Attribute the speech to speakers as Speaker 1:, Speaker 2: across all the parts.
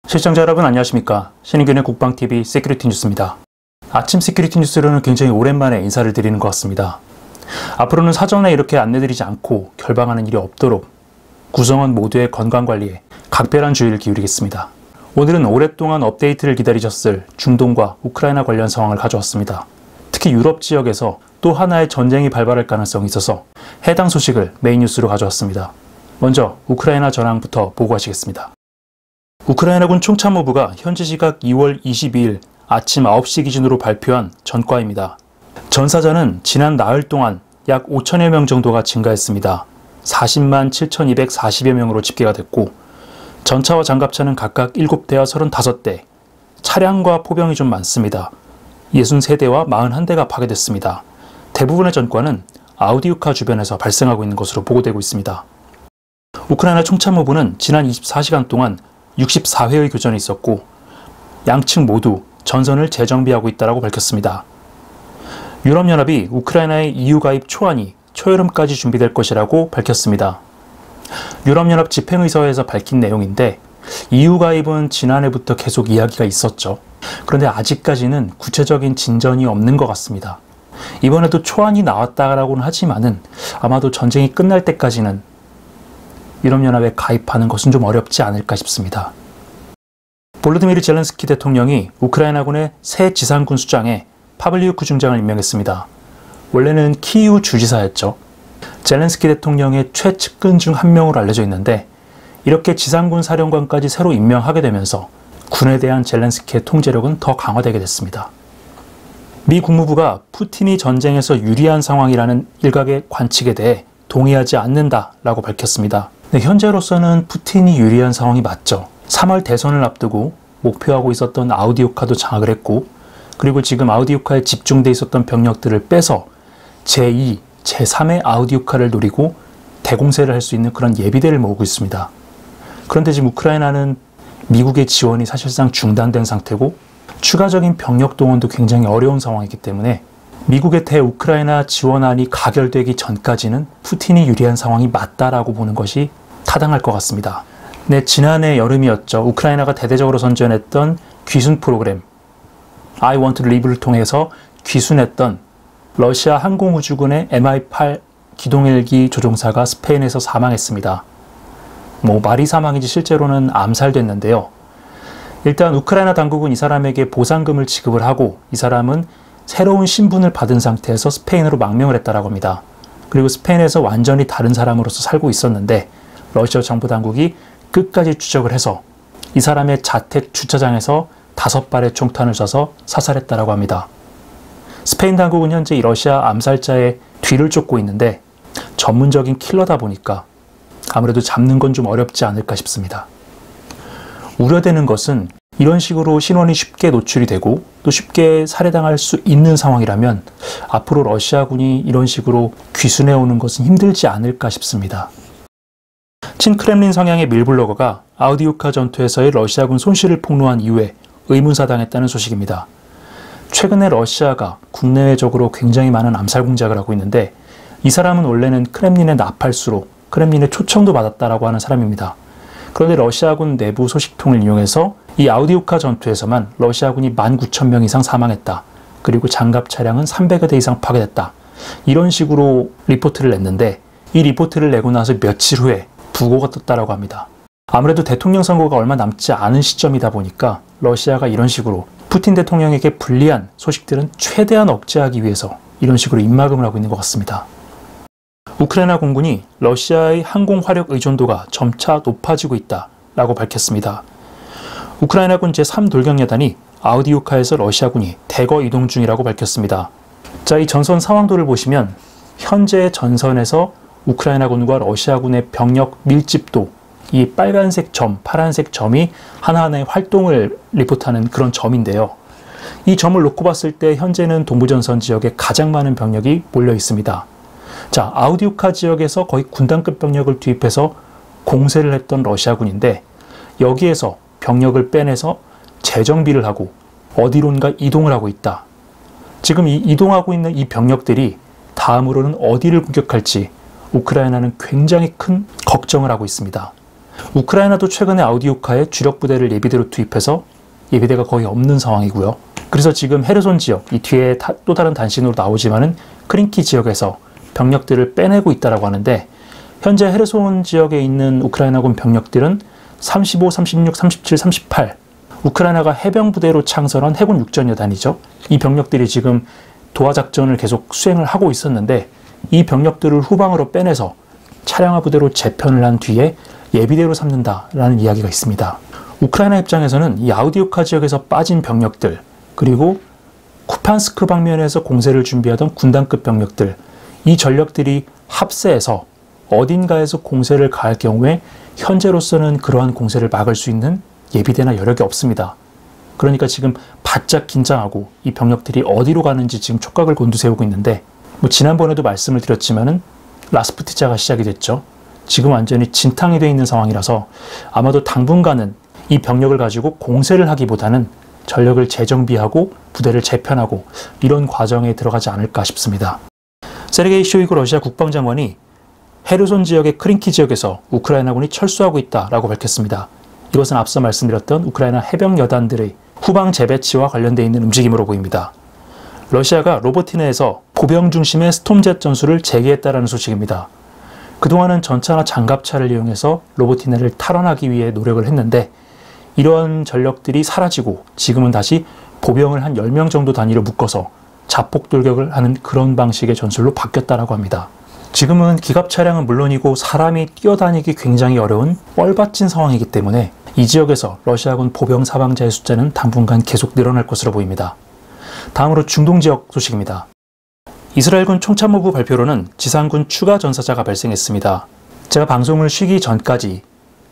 Speaker 1: 시청자 여러분 안녕하십니까. 신인균의 국방TV 시큐리티 뉴스입니다. 아침 시큐리티 뉴스로는 굉장히 오랜만에 인사를 드리는 것 같습니다. 앞으로는 사전에 이렇게 안내드리지 않고 결방하는 일이 없도록 구성원 모두의 건강관리에 각별한 주의를 기울이겠습니다. 오늘은 오랫동안 업데이트를 기다리셨을 중동과 우크라이나 관련 상황을 가져왔습니다. 특히 유럽 지역에서 또 하나의 전쟁이 발발할 가능성이 있어서 해당 소식을 메인 뉴스로 가져왔습니다. 먼저 우크라이나 전황부터 보고하시겠습니다. 우크라이나군 총참모부가 현지 시각 2월 22일 아침 9시 기준으로 발표한 전과입니다. 전사자는 지난 나흘 동안 약 5천여 명 정도가 증가했습니다. 40만 7,240여 명으로 집계가 됐고 전차와 장갑차는 각각 7대와 35대, 차량과 포병이 좀 많습니다. 63대와 41대가 파괴됐습니다. 대부분의 전과는 아우디우카 주변에서 발생하고 있는 것으로 보고되고 있습니다. 우크라이나 총참모부는 지난 24시간 동안 64회의 교전이 있었고 양측 모두 전선을 재정비하고 있다고 밝혔습니다. 유럽연합이 우크라이나의 EU 가입 초안이 초여름까지 준비될 것이라고 밝혔습니다. 유럽연합 집행의서에서 밝힌 내용인데 EU 가입은 지난해부터 계속 이야기가 있었죠. 그런데 아직까지는 구체적인 진전이 없는 것 같습니다. 이번에도 초안이 나왔다고는 하지만은 아마도 전쟁이 끝날 때까지는 유럽연합에 가입하는 것은 좀 어렵지 않을까 싶습니다. 볼로디미르 젤렌스키 대통령이 우크라이나군의 새 지상군 수장에 파블리우크 중장을 임명했습니다. 원래는 키이우 주지사였죠. 젤렌스키 대통령의 최측근 중 한 명으로 알려져 있는데 이렇게 지상군 사령관까지 새로 임명하게 되면서 군에 대한 젤렌스키의 통제력은 더 강화되게 됐습니다. 미 국무부가 푸틴이 전쟁에서 유리한 상황이라는 일각의 관측에 대해 동의하지 않는다라고 밝혔습니다. 현재로서는 푸틴이 유리한 상황이 맞죠. 3월 대선을 앞두고 목표하고 있었던 아우디우카도 장악을 했고 그리고 지금 아우디우카에 집중돼 있었던 병력들을 빼서 제2, 제3의 아우디우카를 노리고 대공세를 할 수 있는 그런 예비대를 모으고 있습니다. 그런데 지금 우크라이나는 미국의 지원이 사실상 중단된 상태고 추가적인 병력 동원도 굉장히 어려운 상황이기 때문에 미국의 대우크라이나 지원안이 가결되기 전까지는 푸틴이 유리한 상황이 맞다라고 보는 것이 타당할 것 같습니다. 네, 지난해 여름이었죠. 우크라이나가 대대적으로 선전했던 귀순 프로그램 I want to live를 통해서 귀순했던 러시아 항공우주군의 Mi-8 기동헬기 조종사가 스페인에서 사망했습니다. 말이 사망인지 실제로는 암살됐는데요. 일단 우크라이나 당국은 이 사람에게 보상금을 지급을 하고 이 사람은 새로운 신분을 받은 상태에서 스페인으로 망명을 했다고 합니다. 그리고 스페인에서 완전히 다른 사람으로서 살고 있었는데 러시아 정부 당국이 끝까지 추적을 해서 이 사람의 자택 주차장에서 5발의 총탄을 쏴서 사살했다고 합니다. 스페인 당국은 현재 이 러시아 암살자의 뒤를 쫓고 있는데 전문적인 킬러다 보니까 아무래도 잡는 건 좀 어렵지 않을까 싶습니다. 우려되는 것은 이런 식으로 신원이 쉽게 노출이 되고 또 쉽게 살해당할 수 있는 상황이라면 앞으로 러시아군이 이런 식으로 귀순해 오는 것은 힘들지 않을까 싶습니다. 친크렘린 성향의 밀블로거가 아우디우카 전투에서의 러시아군 손실을 폭로한 이후에 의문사당했다는 소식입니다. 최근에 러시아가 국내외적으로 굉장히 많은 암살 공작을 하고 있는데 이 사람은 원래는 크렘린의 나팔수로 크렘린의 초청도 받았다라고 하는 사람입니다. 그런데 러시아군 내부 소식통을 이용해서 이 아우디우카 전투에서만 러시아군이 19,000명 이상 사망했다. 그리고 장갑 차량은 300여 대 이상 파괴됐다. 이런 식으로 리포트를 냈는데 이 리포트를 내고 나서 며칠 후에 부고가 떴다라고 합니다. 아무래도 대통령 선거가 얼마 남지 않은 시점이다 보니까 러시아가 이런 식으로 푸틴 대통령에게 불리한 소식들은 최대한 억제하기 위해서 이런 식으로 입막음을 하고 있는 것 같습니다. 우크라이나 공군이 러시아의 항공 화력 의존도가 점차 높아지고 있다라고 밝혔습니다. 우크라이나군 제3돌격여단이 아우디우카에서 러시아군이 대거 이동 중이라고 밝혔습니다. 자, 이 전선 상황도를 보시면 현재 전선에서 우크라이나군과 러시아군의 병력 밀집도, 이 빨간색 점, 파란색 점이 하나하나의 활동을 리포트하는 그런 점인데요. 이 점을 놓고 봤을 때 현재는 동부전선 지역에 가장 많은 병력이 몰려 있습니다. 자, 아우디우카 지역에서 거의 군단급 병력을 투입해서 공세를 했던 러시아군인데 여기에서 병력을 빼내서 재정비를 하고 어디론가 이동을 하고 있다. 지금 이 이동하고 있는 이 병력들이 다음으로는 어디를 공격할지 우크라이나는 굉장히 큰 걱정을 하고 있습니다. 우크라이나도 최근에 아우디오카에 주력 부대를 예비대로 투입해서 예비대가 거의 없는 상황이고요. 그래서 지금 헤르손 지역, 이 뒤에 또 다른 단신으로 나오지만은 크린키 지역에서 병력들을 빼내고 있다라고 하는데, 현재 헤르손 지역에 있는 우크라이나군 병력들은 35, 36, 37, 38 우크라이나가 해병 부대로 창설한 해군 육전여단이죠. 이 병력들이 지금 도하 작전을 계속 수행을 하고 있었는데, 이 병력들을 후방으로 빼내서 차량화 부대로 재편을 한 뒤에 예비대로 삼는다라는 이야기가 있습니다. 우크라이나 입장에서는 이 아우디오카 지역에서 빠진 병력들, 그리고 쿠판스크 방면에서 공세를 준비하던 군단급 병력들, 이 전력들이 합세해서 어딘가에서 공세를 가할 경우에 현재로서는 그러한 공세를 막을 수 있는 예비대나 여력이 없습니다. 그러니까 지금 바짝 긴장하고 이 병력들이 어디로 가는지 지금 촉각을 곤두세우고 있는데, 지난번에도 말씀을 드렸지만은 라스푸티자가 시작이 됐죠. 지금 완전히 진탕이 되어 있는 상황이라서 아마도 당분간은 이 병력을 가지고 공세를 하기보다는 전력을 재정비하고 부대를 재편하고 이런 과정에 들어가지 않을까 싶습니다. 세르게이 쇼이구 러시아 국방장관이 헤르손 지역의 크린키 지역에서 우크라이나군이 철수하고 있다라고 밝혔습니다. 이것은 앞서 말씀드렸던 우크라이나 해병 여단들의 후방 재배치와 관련되어 있는 움직임으로 보입니다. 러시아가 로보티네에서 보병 중심의 스톰젯 전술을 재개했다라는 소식입니다. 그동안은 전차나 장갑차를 이용해서 로보티네를 탈환하기 위해 노력을 했는데, 이러한 전력들이 사라지고 지금은 다시 보병을 한 10명 정도 단위로 묶어서 자폭 돌격을 하는 그런 방식의 전술로 바뀌었다라고 합니다. 지금은 기갑 차량은 물론이고 사람이 뛰어다니기 굉장히 어려운 뻘받친 상황이기 때문에 이 지역에서 러시아군 보병 사망자의 숫자는 당분간 계속 늘어날 것으로 보입니다. 다음으로 중동 지역 소식입니다. 이스라엘군 총참모부 발표로는 지상군 추가 전사자가 발생했습니다. 제가 방송을 쉬기 전까지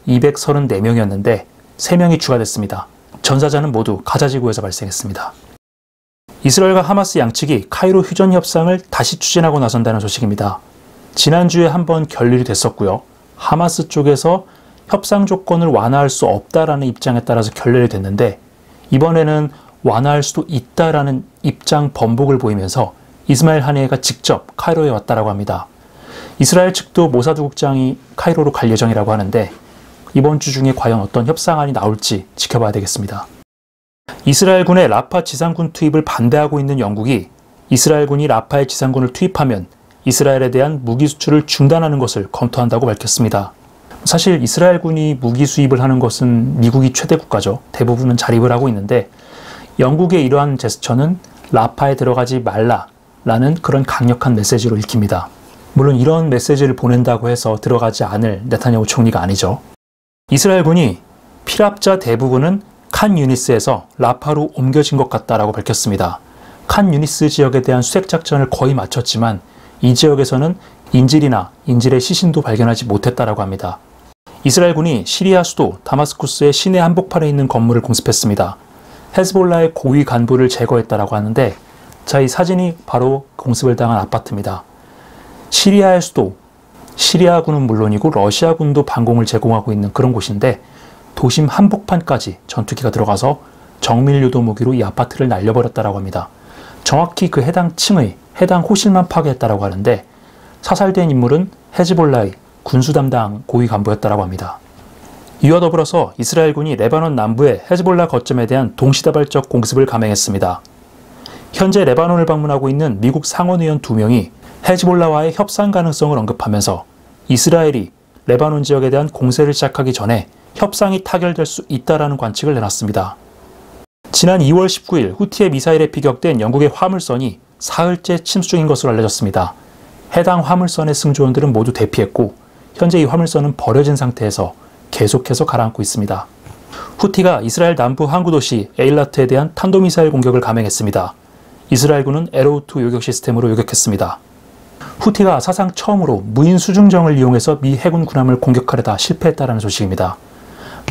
Speaker 1: 234명이었는데 3명이 추가됐습니다. 전사자는 모두 가자지구에서 발생했습니다. 이스라엘과 하마스 양측이 카이로 휴전 협상을 다시 추진하고 나선다는 소식입니다. 지난주에 한번 결렬이 됐었고요. 하마스 쪽에서 협상 조건을 완화할 수 없다라는 입장에 따라서 결렬이 됐는데, 이번에는 완화할 수도 있다라는 입장 번복을 보이면서 이스마일 하니에가 직접 카이로에 왔다라고 합니다. 이스라엘 측도 모사드 국장이 카이로로 갈 예정이라고 하는데, 이번 주 중에 과연 어떤 협상안이 나올지 지켜봐야 되겠습니다. 이스라엘군의 라파 지상군 투입을 반대하고 있는 영국이 이스라엘군이 라파에 지상군을 투입하면 이스라엘에 대한 무기 수출을 중단하는 것을 검토한다고 밝혔습니다. 사실 이스라엘군이 무기 수입을 하는 것은 미국이 최대 국가죠. 대부분은 자립을 하고 있는데, 영국의 이러한 제스처는 라파에 들어가지 말라라는 그런 강력한 메시지로 읽힙니다. 물론 이런 메시지를 보낸다고 해서 들어가지 않을 네타냐후 총리가 아니죠. 이스라엘군이 피랍자 대부분은 칸 유니스에서 라파로 옮겨진 것 같다라고 밝혔습니다. 칸 유니스 지역에 대한 수색 작전을 거의 마쳤지만 이 지역에서는 인질의 시신도 발견하지 못했다라고 합니다. 이스라엘군이 시리아 수도 다마스쿠스의 시내 한복판에 있는 건물을 공습했습니다. 헤즈볼라의 고위 간부를 제거했다라고 하는데, 자, 이 사진이 바로 공습을 당한 아파트입니다. 시리아의 수도, 시리아군은 물론이고 러시아군도 방공을 제공하고 있는 그런 곳인데, 도심 한복판까지 전투기가 들어가서 정밀 유도 무기로 이 아파트를 날려버렸다라고 합니다. 정확히 그 해당 층의 해당 호실만 파괴했다라고 하는데, 사살된 인물은 헤즈볼라의 군수 담당 고위 간부였다라고 합니다. 이와 더불어서 이스라엘군이 레바논 남부의 헤즈볼라 거점에 대한 동시다발적 공습을 감행했습니다. 현재 레바논을 방문하고 있는 미국 상원의원 2명이 헤즈볼라와의 협상 가능성을 언급하면서 이스라엘이 레바논 지역에 대한 공세를 시작하기 전에 협상이 타결될 수 있다라는 관측을 내놨습니다. 지난 2월 19일 후티의 미사일에 피격된 영국의 화물선이 사흘째 침수 중인 것으로 알려졌습니다. 해당 화물선의 승조원들은 모두 대피했고, 현재 이 화물선은 버려진 상태에서 계속해서 가라앉고 있습니다. 후티가 이스라엘 남부 항구 도시 에일라트에 대한 탄도미사일 공격을 감행했습니다. 이스라엘군은 에로우2 요격 시스템으로 요격했습니다. 후티가 사상 처음으로 무인 수중정을 이용해서 미 해군 군함을 공격하려다 실패했다는 소식입니다.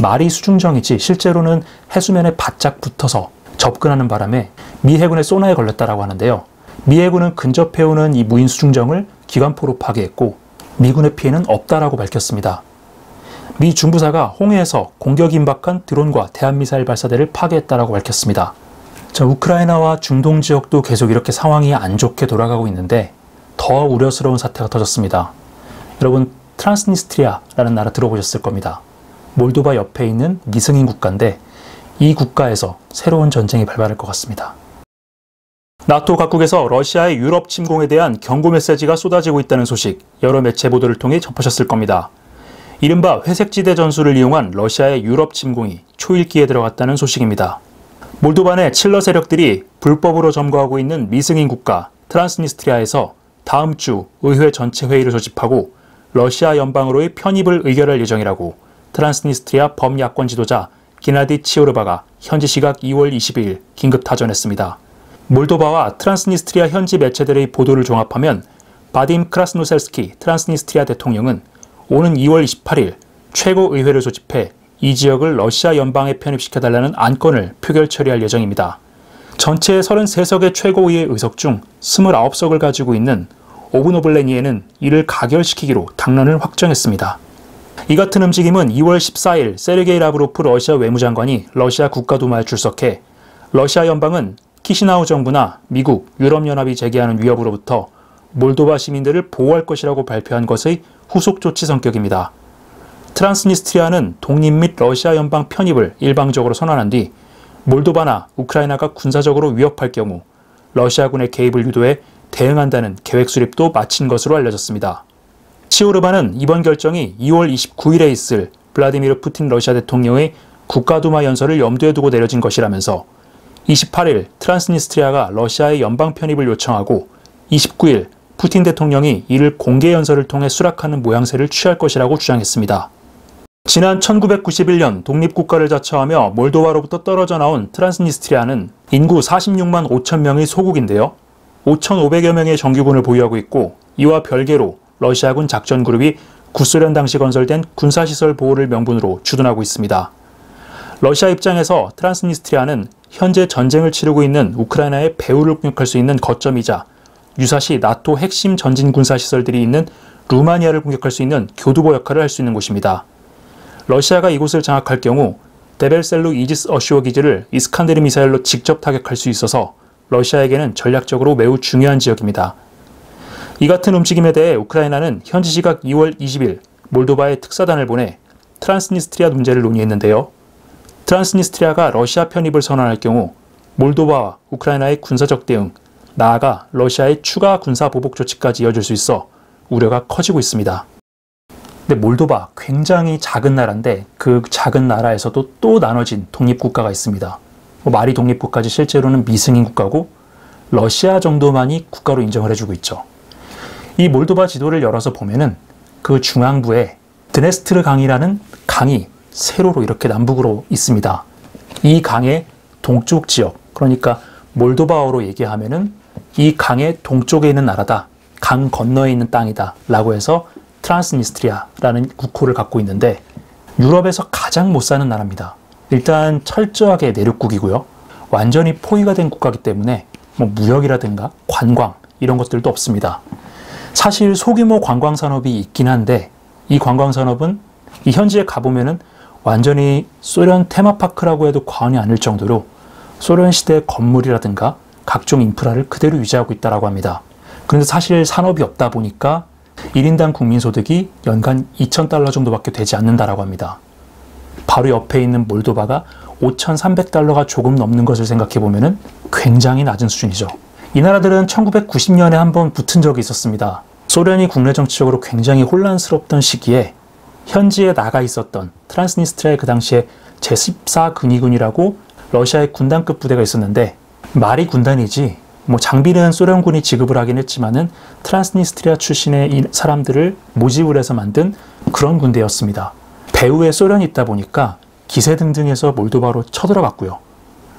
Speaker 1: 말이 수중정이지 실제로는 해수면에 바짝 붙어서 접근하는 바람에 미 해군의 소나에 걸렸다고 하는데요. 미 해군은 근접해오는 이 무인 수중정을 기관포로 파괴했고, 미군의 피해는 없다라고 밝혔습니다. 미 중부사가 홍해에서 공격이 임박한 드론과 대한미사일 발사대를 파괴했다라고 밝혔습니다. 자, 우크라이나와 중동 지역도 계속 이렇게 상황이 안 좋게 돌아가고 있는데 더 우려스러운 사태가 터졌습니다. 여러분, 트란스니스트리아라는 나라 들어보셨을 겁니다. 몰도바 옆에 있는 미승인 국가인데 이 국가에서 새로운 전쟁이 발발할 것 같습니다. 나토 각국에서 러시아의 유럽 침공에 대한 경고 메시지가 쏟아지고 있다는 소식, 여러 매체 보도를 통해 접하셨을 겁니다. 이른바 회색지대 전술을 이용한 러시아의 유럽 침공이 초읽기에 들어갔다는 소식입니다. 몰도바 내 칠러 세력들이 불법으로 점거하고 있는 미승인 국가 트란스니스트리아에서 다음 주 의회 전체 회의를 소집하고 러시아 연방으로의 편입을 의결할 예정이라고 트란스니스트리아 범야권 지도자 게나디 치오르바가 현지 시각 2월 22일 긴급 타전했습니다. 몰도바와 트란스니스트리아 현지 매체들의 보도를 종합하면 바딤 크라스노셀스키 트란스니스트리아 대통령은 오는 2월 28일 최고의회를 소집해 이 지역을 러시아 연방에 편입시켜달라는 안건을 표결 처리할 예정입니다. 전체 33석의 최고의회 의석 중 29석을 가지고 있는 오브노블레니에는 이를 가결시키기로 당론을 확정했습니다. 이 같은 움직임은 2월 14일 세르게이 라브로프 러시아 외무장관이 러시아 국가두마에 출석해 러시아 연방은 키시나우 정부나 미국, 유럽연합이 제기하는 위협으로부터 몰도바 시민들을 보호할 것이라고 발표한 것의 후속 조치 성격입니다. 트란스니스트리아는 독립 및 러시아 연방 편입을 일방적으로 선언한 뒤 몰도바나 우크라이나가 군사적으로 위협할 경우 러시아군의 개입을 유도해 대응한다는 계획 수립도 마친 것으로 알려졌습니다. 치오르바는 이번 결정이 2월 29일에 있을 블라디미르 푸틴 러시아 대통령의 국가두마 연설을 염두에 두고 내려진 것이라면서 28일 트란스니스트리아가 러시아의 연방 편입을 요청하고 29일 푸틴 대통령이 이를 공개 연설을 통해 수락하는 모양새를 취할 것이라고 주장했습니다. 지난 1991년 독립국가를 자처하며 몰도바로부터 떨어져 나온 트란스니스트리아는 인구 46만 5천 명의 소국인데요. 5,500여 명의 정규군을 보유하고 있고 이와 별개로 러시아군 작전그룹이 구소련 당시 건설된 군사시설 보호를 명분으로 주둔하고 있습니다. 러시아 입장에서 트란스니스트리아는 현재 전쟁을 치르고 있는 우크라이나의 배후를 공격할 수 있는 거점이자 유사시 나토 핵심 전진 군사시설들이 있는 루마니아를 공격할 수 있는 교두보 역할을 할 수 있는 곳입니다. 러시아가 이곳을 장악할 경우 데벨셀루 이지스 어슈어 기지를 이스칸데르 미사일로 직접 타격할 수 있어서 러시아에게는 전략적으로 매우 중요한 지역입니다. 이 같은 움직임에 대해 우크라이나는 현지 시각 2월 20일 몰도바에 특사단을 보내 트란스니스트리아 문제를 논의했는데요. 트란스니스트리아가 러시아 편입을 선언할 경우 몰도바와 우크라이나의 군사적 대응, 나아가 러시아의 추가 군사 보복 조치까지 이어질 수 있어 우려가 커지고 있습니다. 근데 몰도바 굉장히 작은 나라인데 그 작은 나라에서도 또 나눠진 독립국가가 있습니다. 말이 독립국가지 실제로는 미승인 국가고 러시아 정도만이 국가로 인정을 해주고 있죠. 이 몰도바 지도를 열어서 보면은 그 중앙부에 드네스트르 강이라는 강이 세로로 이렇게 남북으로 있습니다. 이 강의 동쪽 지역, 그러니까 몰도바어로 얘기하면은 이 강의 동쪽에 있는 나라다, 강 건너에 있는 땅이다 라고 해서 트란스니스트리아라는 국호를 갖고 있는데 유럽에서 가장 못 사는 나라입니다. 일단 철저하게 내륙국이고요. 완전히 포위가 된 국가이기 때문에 뭐 무역이라든가 관광 이런 것들도 없습니다. 사실 소규모 관광 산업이 있긴 한데 이 관광 산업은 이 현지에 가보면은 완전히 소련 테마파크라고 해도 과언이 아닐 정도로 소련 시대 건물이라든가 각종 인프라를 그대로 유지하고 있다고 합니다. 그런데 사실 산업이 없다 보니까 1인당 국민소득이 연간 2,000달러 정도밖에 되지 않는다라고 합니다. 바로 옆에 있는 몰도바가 5,300달러가 조금 넘는 것을 생각해보면 굉장히 낮은 수준이죠. 이 나라들은 1990년에 한번 붙은 적이 있었습니다. 소련이 국내 정치적으로 굉장히 혼란스럽던 시기에 현지에 나가 있었던 트란스니스트리아의 그 당시에 제14근위군이라고 러시아의 군단급 부대가 있었는데 말이 군단이지 뭐 장비는 소련군이 지급을 하긴 했지만은 트란스니스트리아 출신의 이 사람들을 모집을 해서 만든 그런 군대였습니다. 배후에 소련이 있다 보니까 기세등등해서 몰도바로 쳐들어갔고요.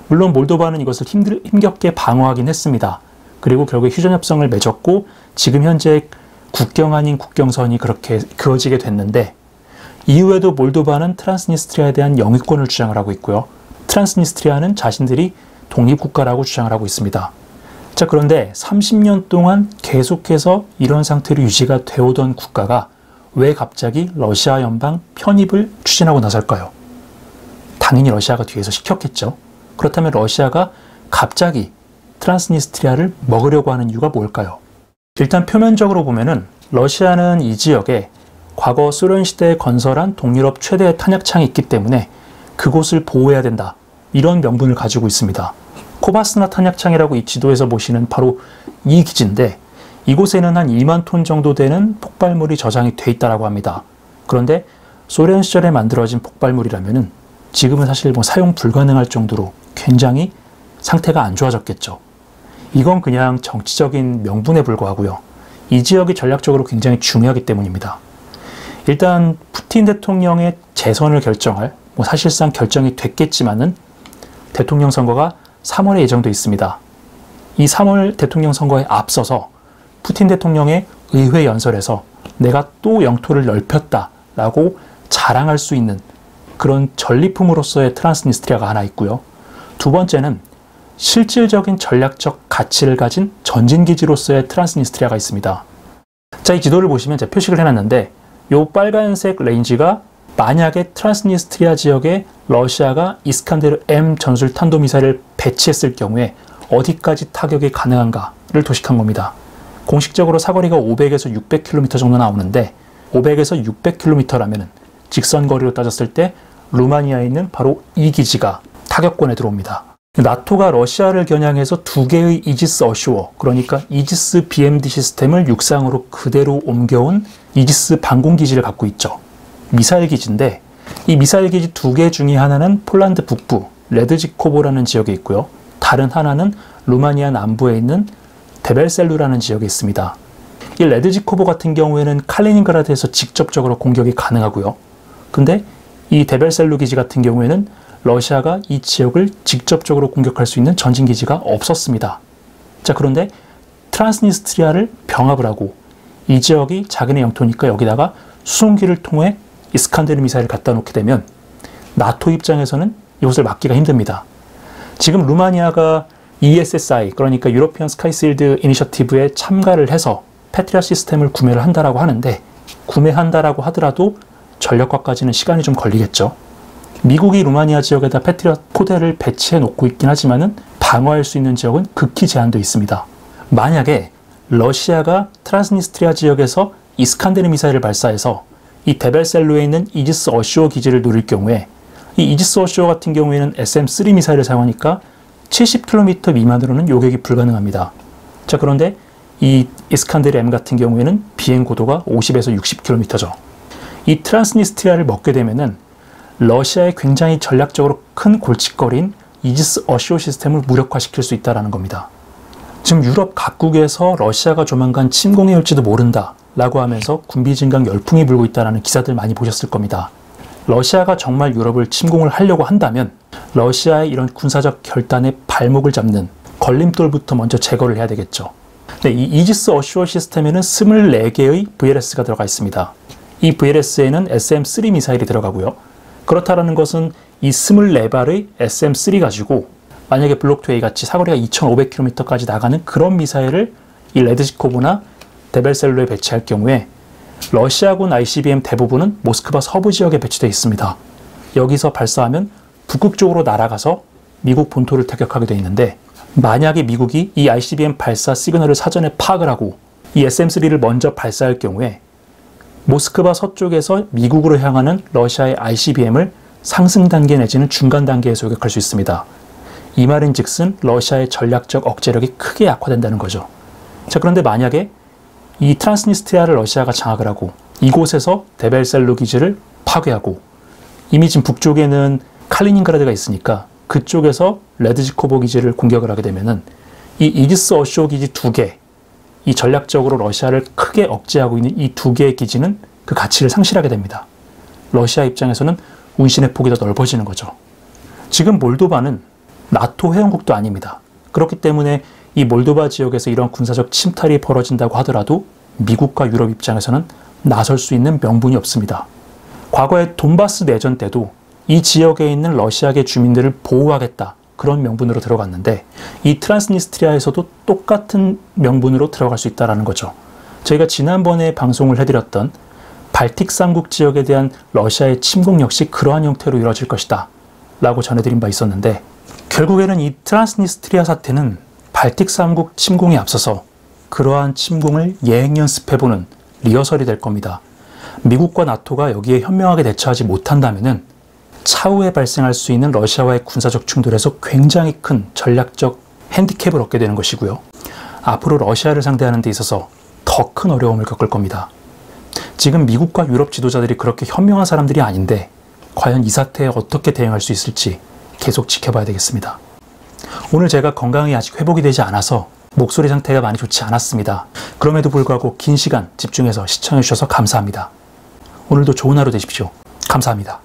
Speaker 1: 물론 몰도바는 이것을 힘겹게 방어하긴 했습니다. 그리고 결국 휴전협정을 맺었고 지금 현재 국경 아닌 국경선이 그렇게 그어지게 됐는데 이후에도 몰도바는 트란스니스트리아에 대한 영유권을 주장을 하고 있고요. 트란스니스트리아는 자신들이 독립국가라고 주장을 하고 있습니다. 자, 그런데 30년 동안 계속해서 이런 상태로 유지가 되어오던 국가가 왜 갑자기 러시아 연방 편입을 추진하고 나설까요? 당연히 러시아가 뒤에서 시켰겠죠. 그렇다면 러시아가 갑자기 트란스니스트리아를 먹으려고 하는 이유가 뭘까요? 일단 표면적으로 보면은 러시아는 이 지역에 과거 소련 시대에 건설한 동유럽 최대의 탄약창이 있기 때문에 그곳을 보호해야 된다. 이런 명분을 가지고 있습니다. 코바스나 탄약창이라고 이 지도에서 보시는 바로 이 기지인데 이곳에는 한 2만 톤 정도 되는 폭발물이 저장이 돼 있다고 합니다. 그런데 소련 시절에 만들어진 폭발물이라면 지금은 사실 사용 불가능할 정도로 굉장히 상태가 안 좋아졌겠죠. 이건 그냥 정치적인 명분에 불과하고요. 이 지역이 전략적으로 굉장히 중요하기 때문입니다. 일단 푸틴 대통령의 재선을 결정할, 사실상 결정이 됐겠지만은 대통령 선거가 3월에 예정돼 있습니다. 이 3월 대통령 선거에 앞서서 푸틴 대통령의 의회 연설에서 내가 또 영토를 넓혔다라고 자랑할 수 있는 그런 전리품으로서의 트란스니스트리아가 하나 있고요. 두 번째는 실질적인 전략적 가치를 가진 전진기지로서의 트란스니스트리아가 있습니다. 자, 이 지도를 보시면 제가 표식을 해놨는데 이 빨간색 레인지가 만약에 트란스니스트리아 지역에 러시아가 이스칸데르 M 전술 탄도미사일을 배치했을 경우에 어디까지 타격이 가능한가를 도식한 겁니다. 공식적으로 사거리가 500에서 600km 정도 나오는데 500에서 600km라면 직선거리로 따졌을 때 루마니아에 있는 바로 이 기지가 타격권에 들어옵니다. 나토가 러시아를 겨냥해서 두 개의 이지스 어쇼어, 그러니까 이지스 BMD 시스템을 육상으로 그대로 옮겨온 이지스 방공기지를 갖고 있죠. 미사일 기지인데 이 미사일 기지 두 개 중에 하나는 폴란드 북부 레드지코보라는 지역에 있고요. 다른 하나는 루마니아 남부에 있는 데벨셀루라는 지역에 있습니다. 이 레드지코보 같은 경우에는 칼리닝그라드에서 직접적으로 공격이 가능하고요. 근데 이 데벨셀루 기지 같은 경우에는 러시아가 이 지역을 직접적으로 공격할 수 있는 전진기지가 없었습니다. 자, 그런데 트란스니스트리아를 병합을 하고 이 지역이 자기네 영토니까 여기다가 수송기를 통해 이스칸데르 미사일을 갖다 놓게 되면 나토 입장에서는 이것을 막기가 힘듭니다. 지금 루마니아가 ESSI, 그러니까 유로피언 스카이실드 이니셔티브에 참가를 해서 패트리엇 시스템을 구매를 한다라고 하는데 구매한다라고 하더라도 전력화까지는 시간이 좀 걸리겠죠. 미국이 루마니아 지역에다 패트리엇 포대를 배치해 놓고 있긴 하지만은 방어할 수 있는 지역은 극히 제한되어 있습니다. 만약에 러시아가 트란스니스트리아 지역에서 이스칸데르 미사일을 발사해서 이 데벨셀루에 있는 이지스 어쇼어 기지를 노릴 경우에 이 이지스 어쇼어 같은 경우에는 SM-3 미사일을 사용하니까 70km 미만으로는 요격이 불가능합니다. 자, 그런데 이 이스칸데르 M 같은 경우에는 비행 고도가 50에서 60km죠. 이 트란스니스트리아를 먹게 되면은 러시아의 굉장히 전략적으로 큰 골칫거리인 이지스 어쇼어 시스템을 무력화시킬 수 있다는 겁니다. 지금 유럽 각국에서 러시아가 조만간 침공해 올지도 모른다 라고 하면서 군비진강 열풍이 불고 있다는 기사들 많이 보셨을 겁니다. 러시아가 정말 유럽을 침공을 하려고 한다면 러시아의 이런 군사적 결단에 발목을 잡는 걸림돌부터 먼저 제거를 해야 되겠죠. 네, 이 이지스 어쇼어 시스템에는 24개의 VLS가 들어가 있습니다. 이 VLS에는 SM-3 미사일이 들어가고요. 그렇다라는 것은 이 24발의 SM-3 가지고 만약에 블록2A 같이 사거리가 2500km까지 나가는 그런 미사일을 이 레드지코브나 데벨셀루에 배치할 경우에 러시아군 ICBM 대부분은 모스크바 서부 지역에 배치되어 있습니다. 여기서 발사하면 북극 쪽으로 날아가서 미국 본토를 타격하게 되어 있는데 만약에 미국이 이 ICBM 발사 시그널을 사전에 파악을 하고 이 SM-3를 먼저 발사할 경우에 모스크바 서쪽에서 미국으로 향하는 러시아의 ICBM을 상승 단계 내지는 중간 단계에서 요격할 수 있습니다. 이 말인 즉슨 러시아의 전략적 억제력이 크게 약화된다는 거죠. 자, 그런데 만약에 이 트란스니스트리아를 러시아가 장악을 하고 이곳에서 데벨셀루 기지를 파괴하고 이미 지금 북쪽에는 칼리닝그라드가 있으니까 그쪽에서 레드지코보 기지를 공격을 하게 되면은 이 이지스 어쇼어 기지 두 개, 이 전략적으로 러시아를 크게 억제하고 있는 이 두 개의 기지는 그 가치를 상실하게 됩니다. 러시아 입장에서는 운신의 폭이 더 넓어지는 거죠. 지금 몰도바는 나토 회원국도 아닙니다. 그렇기 때문에 이 몰도바 지역에서 이런 군사적 침탈이 벌어진다고 하더라도 미국과 유럽 입장에서는 나설 수 있는 명분이 없습니다. 과거에 돈바스 내전 때도 이 지역에 있는 러시아계 주민들을 보호하겠다, 그런 명분으로 들어갔는데 이 트란스니스트리아에서도 똑같은 명분으로 들어갈 수 있다는 거죠. 저희가 지난번에 방송을 해드렸던 발틱 3국 지역에 대한 러시아의 침공 역시 그러한 형태로 이루어질 것이다 라고 전해드린 바 있었는데 결국에는 이 트란스니스트리아 사태는 발틱 3국 침공에 앞서서 그러한 침공을 예행 연습해보는 리허설이 될 겁니다. 미국과 나토가 여기에 현명하게 대처하지 못한다면은 차후에 발생할 수 있는 러시아와의 군사적 충돌에서 굉장히 큰 전략적 핸디캡을 얻게 되는 것이고요. 앞으로 러시아를 상대하는 데 있어서 더 큰 어려움을 겪을 겁니다. 지금 미국과 유럽 지도자들이 그렇게 현명한 사람들이 아닌데 과연 이 사태에 어떻게 대응할 수 있을지 계속 지켜봐야 되겠습니다. 오늘 제가 건강이 아직 회복이 되지 않아서 목소리 상태가 많이 좋지 않았습니다. 그럼에도 불구하고 긴 시간 집중해서 시청해 주셔서 감사합니다. 오늘도 좋은 하루 되십시오. 감사합니다.